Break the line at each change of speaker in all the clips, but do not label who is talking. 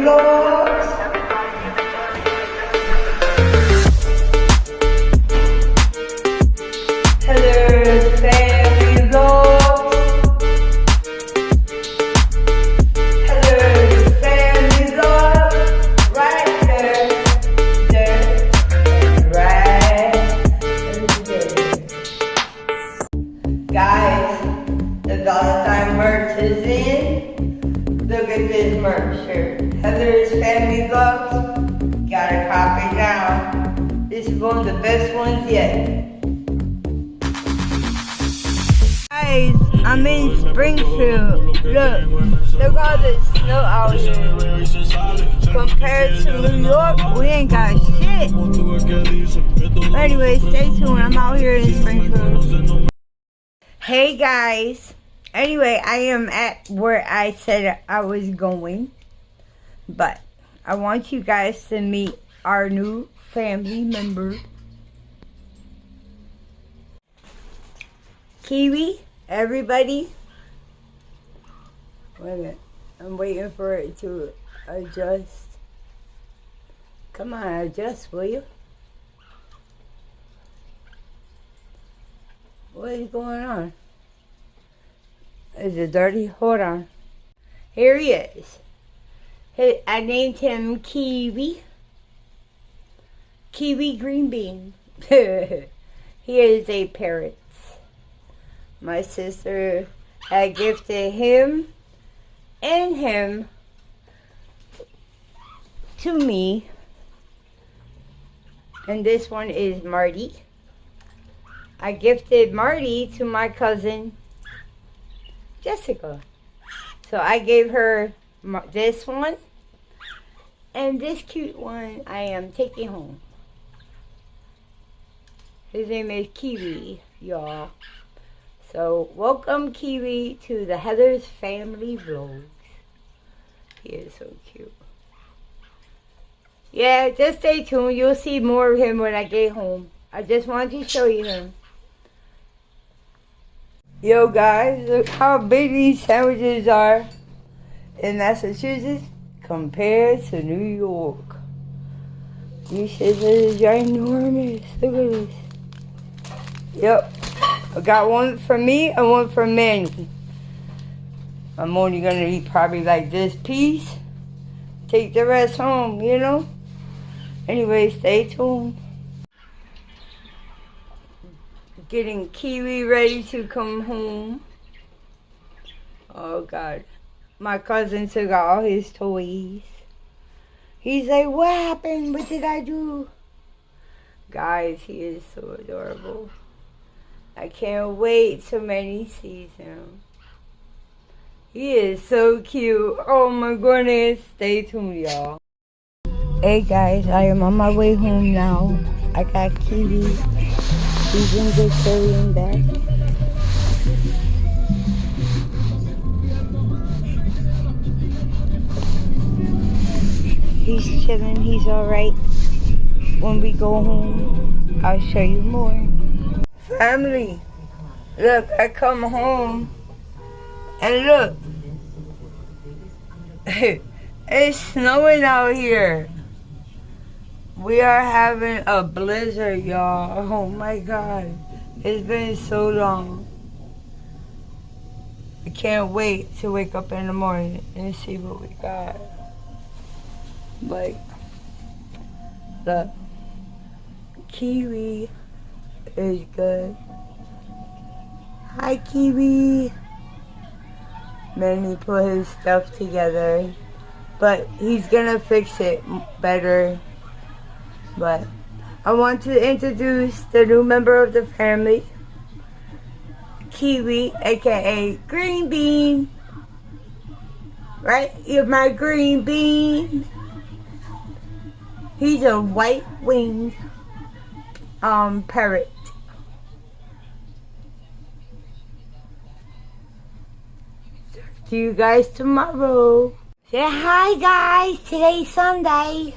vlogs. Heather's family vlogs. Heather's family vlogs. Right there, and right there. Guys, the Valentine merch is in. Look at this merch here. Heather's family vlogs. Gotta copy now. This is one of the best ones yet. Guys, I'm in Springfield. Look all the snow out here. Compared to New York, we ain't got shit. Anyway, stay tuned. I'm out here in Springfield. Hey guys. Anyway, I am at where I said I was going. But I want you guys to meet our new family member. Kiwi, everybody. Wait a minute. I'm waiting for it to adjust. Come on, adjust, will you? What is going on? Is it dirty? Hold on. Here he is. I named him Kiwi. Kiwi Green Bean. He is a parrot. My sister had gifted him and him to me. And this one is Marty. I gifted Marty to my cousin Jessica. So I gave her this one. And this cute one I am taking home. His name is Kiwi, y'all. So welcome Kiwi to the Heather's family vlogs. He is so cute. Yeah, just stay tuned. You'll see more of him when I get home. I just wanted to show you him. Yo guys, look how big these sandwiches are in Massachusetts compared to New York. These shit is ginormous. Look at this. Yep. I got one for me and one for Manny. I'm only gonna eat probably like this piece. Take the rest home, you know? Anyway, stay tuned. Getting Kiwi ready to come home. Oh God. My cousin took all his toys. He's like, what happened? What did I do? Guys, he is so adorable. I can't wait till Manny sees him. He is so cute. Oh my goodness. Stay tuned, y'all. Hey guys, I am on my way home now. I got Kiwi. He's in the carrying bag. He's chilling. He's alright. When we go home, I'll show you more. Family, look, I come home and look, it's snowing out here. We are having a blizzard, y'all. Oh my God, it's been so long. I can't wait to wake up in the morning and see what we got. Like, look, Kiwi is good. Hi, Kiwi. Manny put his stuff together, but he's gonna fix it better. But I want to introduce the new member of the family, Kiwi, aka Green Bean. Right? You're my green bean. He's a white winged parrot. See you guys tomorrow. Say hi guys, today's Sunday.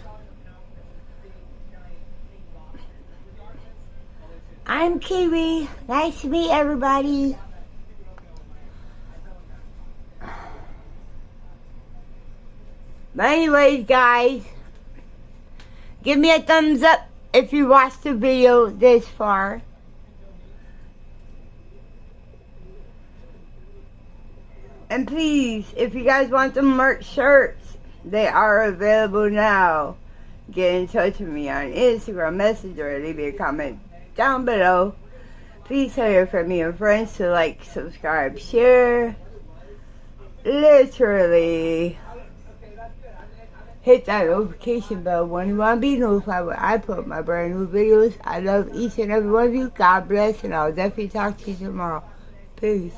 I'm Kiwi. Nice to meet everybody. But anyways, guys, give me a thumbs up if you watched the video this far. And please, if you guys want the merch shirts, they are available now. Get in touch with me on Instagram message or leave me a comment down below. Please tell your family and friends to like, subscribe, share. Literally hit that notification bell when you want to be notified when I put my brand new videos. I love each and every one of you. God bless, and I'll definitely talk to you tomorrow. Peace.